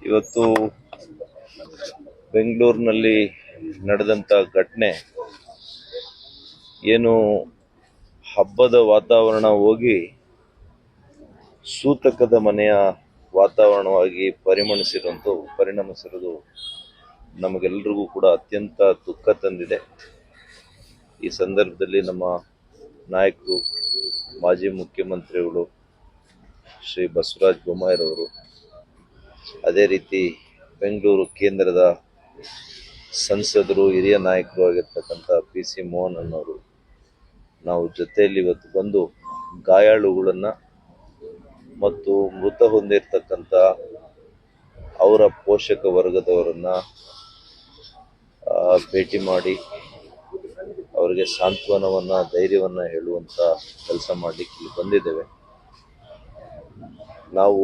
ಇವತ್ತು ಬೆಂಗಳೂರಿನಲ್ಲಿ ನಡೆದಂಥ ಘಟನೆ ಏನು ಹಬ್ಬದ ವಾತಾವರಣ ಹೋಗಿ ಸೂತಕದ ಮನೆಯ ವಾತಾವರಣವಾಗಿ ಪರಿಣಮಿಸಿರೋದು ನಮಗೆಲ್ಲರಿಗೂ ಕೂಡ ಅತ್ಯಂತ ದುಃಖ ತಂದಿದೆ. ಈ ಸಂದರ್ಭದಲ್ಲಿ ನಮ್ಮ ನಾಯಕರು, ಮಾಜಿ ಮುಖ್ಯಮಂತ್ರಿಗಳು ಶ್ರೀ ಬಸವರಾಜ ಬೊಮ್ಮಾಯಿರವರು, ಅದೇ ರೀತಿ ಬೆಂಗಳೂರು ಕೇಂದ್ರದ ಸಂಸದರು, ಹಿರಿಯ ನಾಯಕರು ಆಗಿರ್ತಕ್ಕಂಥ PC ಮೋಹನ್ ಅನ್ನೋರು, ನಾವು ಜೊತೆಯಲ್ಲಿ ಇವತ್ತು ಬಂದು ಗಾಯಾಳುಗಳನ್ನು ಮತ್ತು ಮೃತ ಹೊಂದಿರತಕ್ಕಂಥ ಅವರ ಪೋಷಕ ವರ್ಗದವರನ್ನು ಭೇಟಿ ಮಾಡಿ ಅವರಿಗೆ ಸಾಂತ್ವನವನ್ನು, ಧೈರ್ಯವನ್ನು ಹೇಳುವಂಥ ಕೆಲಸ ಮಾಡಲಿಕ್ಕೆ ಇಲ್ಲಿ ಬಂದಿದ್ದೇವೆ. ನಾವು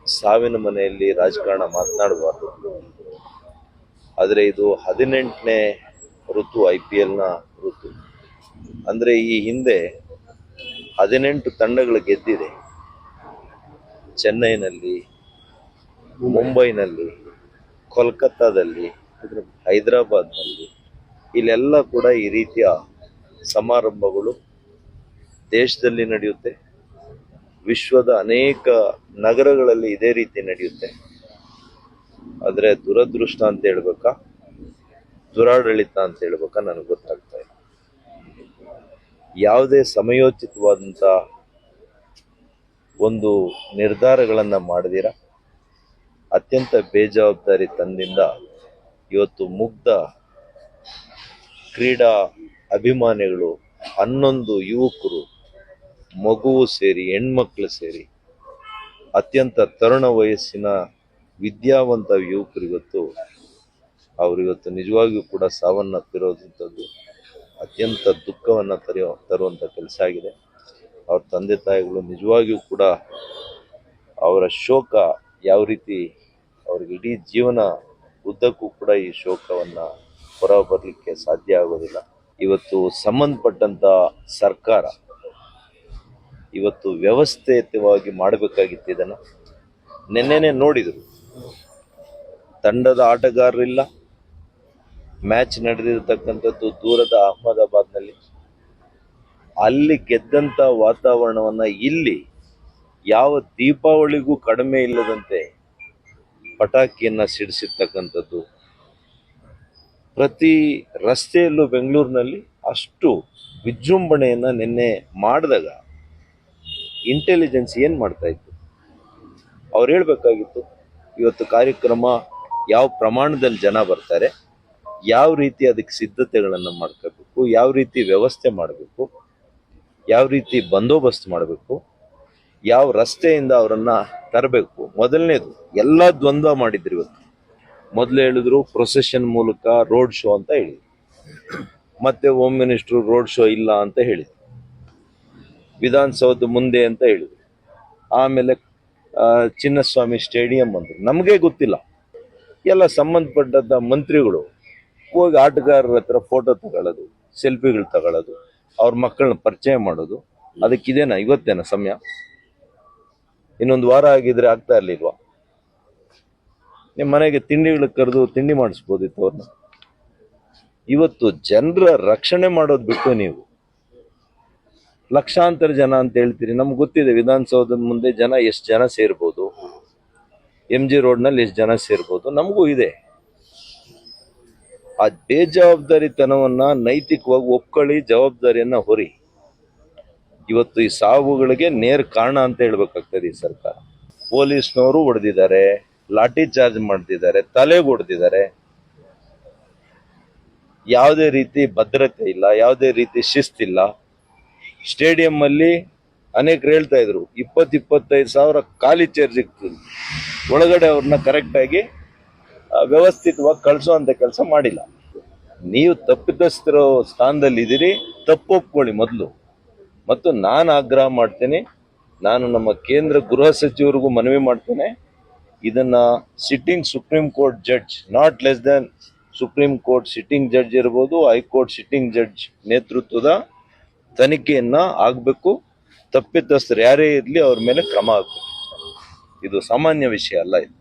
ಸಾವಿನ ಮನೆಯಲ್ಲಿ ರಾಜಕಾರಣ ಮಾತನಾಡಬಾರ್ದು, ಆದರೆ ಇದು 18ನೇ ಋತು, IPLನ ಋತು. ಅಂದರೆ ಈ ಹಿಂದೆ 18 ತಂಡಗಳು ಗೆದ್ದಿದೆ. ಚೆನ್ನೈನಲ್ಲಿ, ಮುಂಬೈನಲ್ಲಿ, ಕೋಲ್ಕತ್ತಾದಲ್ಲಿ, ಹೈದರಾಬಾದ್ನಲ್ಲಿ, ಇಲ್ಲೆಲ್ಲ ಕೂಡ ಈ ರೀತಿಯ ಸಮಾರಂಭಗಳು ದೇಶದಲ್ಲಿ ನಡೆಯುತ್ತೆ. ವಿಶ್ವದ ಅನೇಕ ನಗರಗಳಲ್ಲಿ ಇದೇ ರೀತಿ ನಡೆಯುತ್ತೆ. ಆದರೆ ದುರದೃಷ್ಟ ಅಂತ ಹೇಳ್ಬೇಕಾ, ದುರಾಡಳಿತ ಅಂತ ಹೇಳ್ಬೇಕಾ, ನನಗೆ ಗೊತ್ತಾಗ್ತಾ ಇಲ್ಲ. ಯಾವುದೇ ಸಮಯೋಚಿತವಾದಂಥ ಒಂದು ನಿರ್ಧಾರಗಳನ್ನು ಮಾಡದಿರ ಅತ್ಯಂತ ಬೇಜವಾಬ್ದಾರಿ ತನದಿಂದ ಇವತ್ತು ಮುಗ್ಧ ಕ್ರೀಡಾ ಅಭಿಮಾನಿಗಳು 11 ಯುವಕರು, ಮಗುವು ಸೇರಿ, ಹೆಣ್ಮಕ್ಳು ಸೇರಿ, ಅತ್ಯಂತ ತರುಣ ವಯಸ್ಸಿನ ವಿದ್ಯಾವಂತ ಯುವಕರು ಅವರಿವತ್ತು ನಿಜವಾಗಿಯೂ ಕೂಡ ಸಾವನ್ನಪ್ಪಿರೋದಂಥದ್ದು ಅತ್ಯಂತ ದುಃಖವನ್ನು ತರುವಂಥ ಕೆಲಸ ಆಗಿದೆ. ಅವ್ರ ತಂದೆ ತಾಯಿಗಳು ನಿಜವಾಗಿಯೂ ಕೂಡ ಅವರ ಶೋಕ ಯಾವ ರೀತಿ ಅವ್ರಿಗೆ ಇಡೀ ಜೀವನ ಉದ್ದಕ್ಕೂ ಕೂಡ ಈ ಶೋಕವನ್ನು ಹೊರ ಬರಲಿಕ್ಕೆ ಸಾಧ್ಯ ಆಗೋದಿಲ್ಲ. ಇವತ್ತು ಸಂಬಂಧಪಟ್ಟಂಥ ಸರ್ಕಾರ ಇವತ್ತು ವ್ಯವಸ್ಥಿತವಾಗಿ ಮಾಡಬೇಕಾಗಿತ್ತು. ಇದನ್ನು ನೆನ್ನೆನೇ ನೋಡಿದರು. ತಂಡದ ಆಟಗಾರರಿಲ್ಲ. ಮ್ಯಾಚ್ ನಡೆದಿರತಕ್ಕಂಥದ್ದು ದೂರದ ಅಹಮದಾಬಾದ್ನಲ್ಲಿ. ಅಲ್ಲಿ ಗೆದ್ದಂಥ ವಾತಾವರಣವನ್ನು ಇಲ್ಲಿ ಯಾವ ದೀಪಾವಳಿಗೂ ಕಡಿಮೆ ಇಲ್ಲದಂತೆ ಪಟಾಕಿಯನ್ನು ಸಿಡಿಸಿರ್ತಕ್ಕಂಥದ್ದು. ಪ್ರತಿ ರಸ್ತೆಯಲ್ಲೂ ಬೆಂಗಳೂರಿನಲ್ಲಿ ಅಷ್ಟು ವಿಜೃಂಭಣೆಯನ್ನು ನಿನ್ನೆ ಮಾಡಿದಾಗ ಇಂಟೆಲಿಜೆನ್ಸ್ ಏನು ಮಾಡ್ತಾ ಇತ್ತು? ಅವ್ರು ಹೇಳಬೇಕಾಗಿತ್ತು, ಇವತ್ತು ಕಾರ್ಯಕ್ರಮ ಯಾವ ಪ್ರಮಾಣದಲ್ಲಿ ಜನ ಬರ್ತಾರೆ, ಯಾವ ರೀತಿ ಅದಕ್ಕೆ ಸಿದ್ಧತೆಗಳನ್ನು ಮಾಡ್ಕೋಬೇಕು, ಯಾವ ರೀತಿ ವ್ಯವಸ್ಥೆ ಮಾಡಬೇಕು, ಯಾವ ರೀತಿ ಬಂದೋಬಸ್ತ್ ಮಾಡಬೇಕು, ಯಾವ ರಸ್ತೆಯಿಂದ ಅವರನ್ನು ತರಬೇಕು. ಮೊದಲನೇದು ಎಲ್ಲ ದ್ವಂದ್ವ ಮಾಡಿದ್ರು. ಇವತ್ತು ಮೊದಲು ಹೇಳಿದ್ರು ಪ್ರೊಸೆಷನ್ ಮೂಲಕ ರೋಡ್ ಶೋ ಅಂತ ಹೇಳಿದ್ರು, ಮತ್ತೆ ಹೋಮ್ ಮಿನಿಸ್ಟ್ರು ರೋಡ್ ಶೋ ಇಲ್ಲ ಅಂತ ಹೇಳಿದ್ರು, ವಿಧಾನಸೌಧ ಮುಂದೆ ಅಂತ ಹೇಳಿದ್ರು, ಆಮೇಲೆ ಚಿನ್ನಸ್ವಾಮಿ ಸ್ಟೇಡಿಯಂ ಅಂದರು. ನಮಗೆ ಗೊತ್ತಿಲ್ಲ. ಎಲ್ಲ ಸಂಬಂಧಪಟ್ಟಂಥ ಮಂತ್ರಿಗಳು ಹೋಗಿ ಆಟಗಾರರ ಹತ್ರ ಫೋಟೋ ತಗೊಳ್ಳೋದು, ಸೆಲ್ಫಿಗಳು ತಗೊಳ್ಳೋದು, ಅವ್ರ ಮಕ್ಕಳನ್ನ ಪರಿಚಯ ಮಾಡೋದು. ಅದಕ್ಕಿದೇನಾ ಇವತ್ತೇನ ಸಮಯ? ಇನ್ನೊಂದು ವಾರ ಆಗಿದ್ರೆ ಆಗ್ತಾ ಇರ್ಲಿಲ್ವಾ? ನಿಮ್ಮ ಮನೆಗೆ ತಿಂಡಿಗಳಿಗೆ ಕರೆದು ತಿಂಡಿ ಮಾಡಿಸ್ಬೋದಿತ್ತು ಅವ್ರನ್ನ. ಇವತ್ತು ಜನರ ರಕ್ಷಣೆ ಮಾಡೋದು ಬಿಟ್ಟು ನೀವು ಲಕ್ಷಾಂತರ ಜನ ಅಂತ ಹೇಳ್ತೀರಿ. ನಮ್ಗೆ ಗೊತ್ತಿದೆ ವಿಧಾನಸೌಧದ ಮುಂದೆ ಎಷ್ಟು ಜನ ಸೇರ್ಬೋದು, MG ರೋಡ್ನಲ್ಲಿ ಎಷ್ಟು ಜನ ಸೇರ್ಬೋದು, ನಮಗೂ ಇದೆ. ಆ ಬೇಜವಾಬ್ದಾರಿತನವನ್ನ ನೈತಿಕವಾಗಿ ಒಪ್ಕೊಳ್ಳಿ, ಜವಾಬ್ದಾರಿಯನ್ನ ಹೊರಿ. ಇವತ್ತು ಈ ಸಾವುಗಳಿಗೆ ನೇರ ಕಾರಣ ಅಂತ ಹೇಳ್ಬೇಕಾಗ್ತದೆ ಈ ಸರ್ಕಾರ. ಪೊಲೀಸ್ನವರು ಹೊಡೆದಿದ್ದಾರೆ, ಲಾಠಿ ಚಾರ್ಜ್ ಮಾಡ್ತಿದ್ದಾರೆ, ತಲೆಗೆ ಹೊಡೆದಿದ್ದಾರೆ. ಯಾವುದೇ ರೀತಿ ಭದ್ರತೆ ಇಲ್ಲ, ಯಾವುದೇ ರೀತಿ ಶಿಸ್ತಿಲ್ಲ. ಸ್ಟೇಡಿಯಂ ಅಲ್ಲಿ ಅನೇಕರು ಹೇಳ್ತಾ ಇದ್ರು 20-25 ಸಾವಿರ ಖಾಲಿ ಚೇರ್ ಸಿಗ್ತದೆ, ಒಳಗಡೆ ಅವ್ರನ್ನ ಕರೆಕ್ಟಾಗಿ ವ್ಯವಸ್ಥಿತವಾಗಿ ಕಳಿಸೋಂಥ ಕೆಲಸ ಮಾಡಿಲ್ಲ. ನೀವು ತಪ್ಪಿತಸ್ಥರ ಸ್ಥಾನದಲ್ಲಿ ಇದ್ದೀರಿ, ತಪ್ಪು ಒಪ್ಕೊಳ್ಳಿ ಮೊದಲು. ಮತ್ತು ನಾನು ಆಗ್ರಹ ಮಾಡ್ತೇನೆ, ನಾನು ನಮ್ಮ ಕೇಂದ್ರ ಗೃಹ ಸಚಿವರಿಗೂ ಮನವಿ ಮಾಡ್ತೇನೆ, ಇದನ್ನ sitting supreme court judge, not less than supreme court sitting judge ಇರ್ಬೋದು, ಹೈಕೋರ್ಟ್ ಸಿಟ್ಟಿಂಗ್ ಜಡ್ಜ್ ನೇತೃತ್ವದ ತನಿಖೆಯನ್ನ ಆಗಬೇಕು. ತಪ್ಪಿತಸ್ಥರು ಯಾರೇ ಇರಲಿ ಅವ್ರ ಮೇಲೆ ಕ್ರಮ ಆಗಬೇಕು. ಇದು ಸಾಮಾನ್ಯ ವಿಷಯ ಅಲ್ಲ ಇದು.